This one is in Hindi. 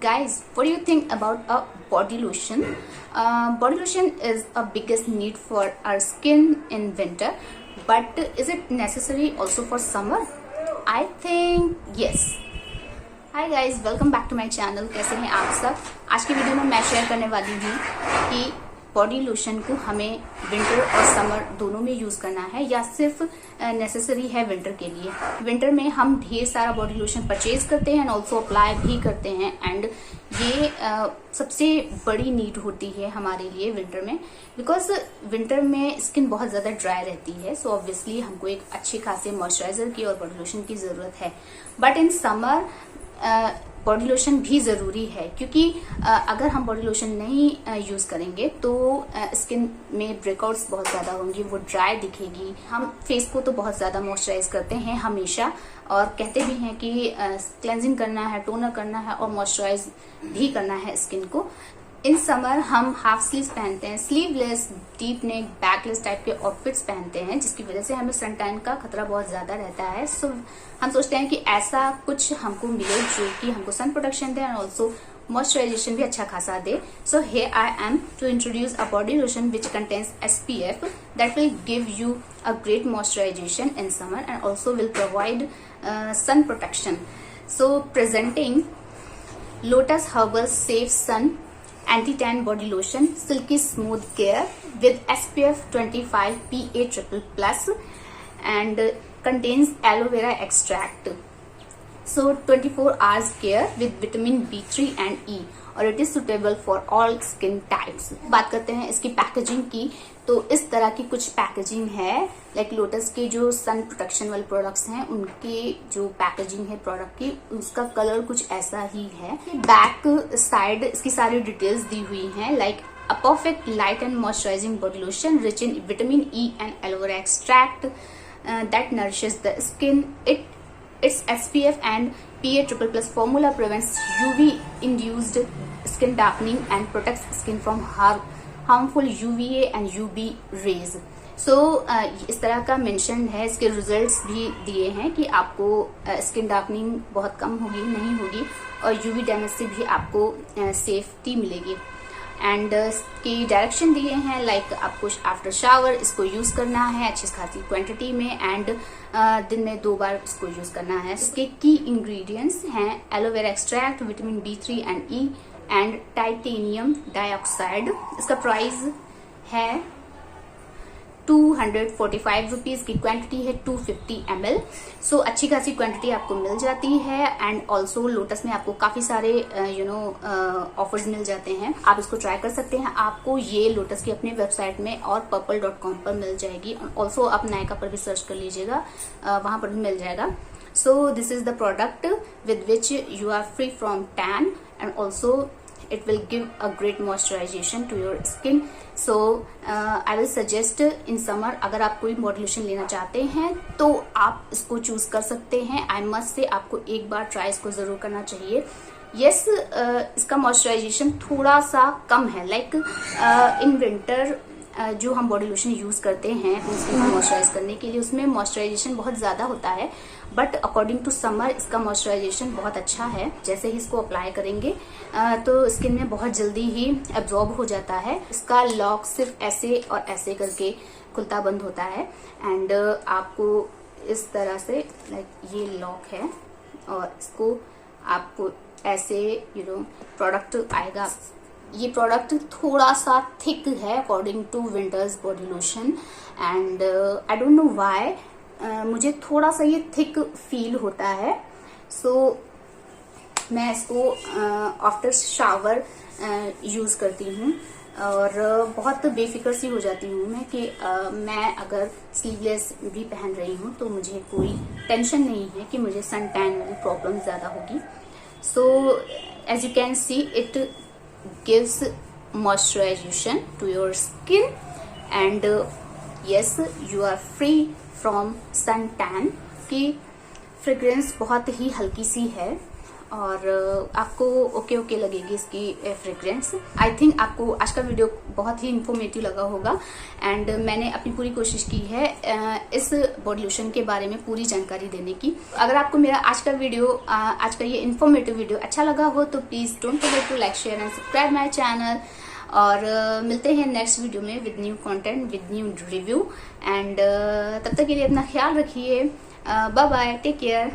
Guys, what do you think about a body lotion? Body lotion is a biggest need for our skin in winter, but is it necessary also for summer? I think yes. Hi guys, welcome back to my channel. कैसे हैं आप सब? आज की वीडियो में मैं शेयर करने वाली हूँ कि बॉडी लोशन को हमें विंटर और समर दोनों में यूज करना है या सिर्फ नेसेसरी है विंटर के लिए। विंटर में हम ढेर सारा बॉडी लोशन परचेज करते हैं एंड ऑल्सो अप्लाई भी करते हैं एंड ये सबसे बड़ी नीड होती है हमारे लिए विंटर में, बिकॉज विंटर में स्किन बहुत ज़्यादा ड्राई रहती है। सो ऑब्वियसली हमको एक अच्छे खासे मॉइस्चराइजर की और बॉडी लोशन की ज़रूरत है। But in summer body lotion भी ज़रूरी है, क्योंकि अगर हम बॉडी लोशन नहीं यूज़ करेंगे तो स्किन में ब्रेकआउट्स बहुत ज़्यादा होंगी, वो ड्राई दिखेगी। हम फेस को तो बहुत ज़्यादा मॉइस्चराइज करते हैं हमेशा, और कहते भी हैं कि क्लेंजिंग करना है, टोनर करना है और मॉइस्चराइज भी करना है स्किन को। इन समर हम हाफ स्लीव्स पहनते हैं, sleeveless, deep neck, backless type के आउटफिट्स पहनते हैं, जिसकी वजह से हमें सन टैन का खतरा बहुत ज्यादा रहता है। सो हम सोचते हैं कि ऐसा कुछ हमको मिले जो कि हमको सन प्रोटेक्शन दे एंड ऑल्सो मॉइस्चराइजेशन भी अच्छा खासा दे। So here I am to introduce a body lotion which contains SPF that will give you a great moisturization in summer and also will provide sun protection. So presenting Lotus Herbals Safe Sun Anti-Tan Body Lotion, Silky Smooth Care with SPF 25 PA++ and contains aloe vera extract. So 24 hours care with vitamin B3 and E और it is suitable for all skin types. बात करते हैं इसकी पैकेजिंग की, तो इस तरह की कुछ पैकेजिंग है। लाइक लोटस के जो सन प्रोटेक्शन वाले प्रोडक्ट्स हैं उनकी जो पैकेजिंग है प्रोडक्ट की, उसका कलर कुछ ऐसा ही है। बैक साइड इसकी सारी डिटेल्स दी हुई हैं, like a perfect light and moisturizing body lotion rich in vitamin E and aloe vera extract that nourishes the skin. Its SPF and PA++ formula prevents UV-induced skin darkening and protects skin from harmful UVA and UV rays. So इस तरह का मेंशन है, इसके रिजल्ट्स भी दिए हैं कि आपको स्किन डार्कनिंग बहुत कम होगी, नहीं होगी, और यूवी डैमेज से भी आपको सेफ्टी मिलेगी। एंड इसकी डायरेक्शन दिए हैं, लाइक आपको आफ्टर शावर इसको यूज करना है अच्छी खासी क्वांटिटी में एंड दिन में 2 बार इसको यूज करना है। इसके की इंग्रेडिएंट्स हैं aloe vera extract, vitamin B3 and E and titanium dioxide. इसका प्राइस है 245 रुपीज की, क्वांटिटी है 250 ml। सो अच्छी खासी क्वांटिटी आपको मिल जाती है एंड ऑल्सो लोटस में आपको काफी सारे ऑफर्स मिल जाते हैं। आप इसको ट्राई कर सकते हैं। आपको ये लोटस की अपनी वेबसाइट में और purple.com पर मिल जाएगी। ऑल्सो आप नायका पर भी सर्च कर लीजिएगा, वहां पर भी मिल जाएगा। So this is the product with which you are free from tan and also it will give a great moisturization to your skin. So I will suggest in summer अगर आप कोई बॉडी लोशन लेना चाहते हैं तो आप इसको चूज कर सकते हैं। आई मस्ट से आपको एक बार ट्राई इसको जरूर करना चाहिए। यस, इसका मॉइस्चराइजेशन थोड़ा सा कम है, लाइक इन विंटर जो हम बॉडी लोशन यूज करते हैं उसको मॉइस्चराइज करने के लिए, उसमें मॉइस्चराइजेशन बहुत ज्यादा होता है, बट अकॉर्डिंग टू समर इसका मॉइस्चराइजेशन बहुत अच्छा है। जैसे ही इसको अप्लाई करेंगे तो स्किन में बहुत जल्दी ही एब्जॉर्ब हो जाता है। इसका लॉक सिर्फ ऐसे और ऐसे करके खुलता बंद होता है एंड आपको इस तरह से, लाइक ये लॉक है और इसको आपको ऐसे प्रोडक्ट आएगा। ये प्रोडक्ट थोड़ा सा थिक है according to winters body lotion and I don't know why मुझे थोड़ा सा ये थिक फील होता है। सो मैं इसको आफ्टर शावर यूज करती हूँ और बहुत बेफिक्र सी हो जाती हूँ मैं कि मैं अगर स्लीवलेस भी पहन रही हूँ तो मुझे कोई टेंशन नहीं है कि मुझे सन टैन वाली प्रॉब्लम ज्यादा होगी। So as you can see it gives moisturization to your skin and yes, you are free from sun tan। की फ्रेग्रेंस बहुत ही हल्की सी है और आपको ओके ओके लगेगी इसकी फ्रेग्रेंस। आई थिंक आपको आज का वीडियो बहुत ही इंफॉर्मेटिव लगा होगा एंड मैंने अपनी पूरी कोशिश की है इस बॉडी लोशन के बारे में पूरी जानकारी देने की। अगर आपको मेरा आज का वीडियो, आज का ये इंफॉर्मेटिव वीडियो अच्छा लगा हो तो please don't forget to like, share and subscribe my channel. और मिलते हैं नेक्स्ट वीडियो में with new content, with new review and तब तक के लिए अपना ख्याल रखिए। Bye bye, take care.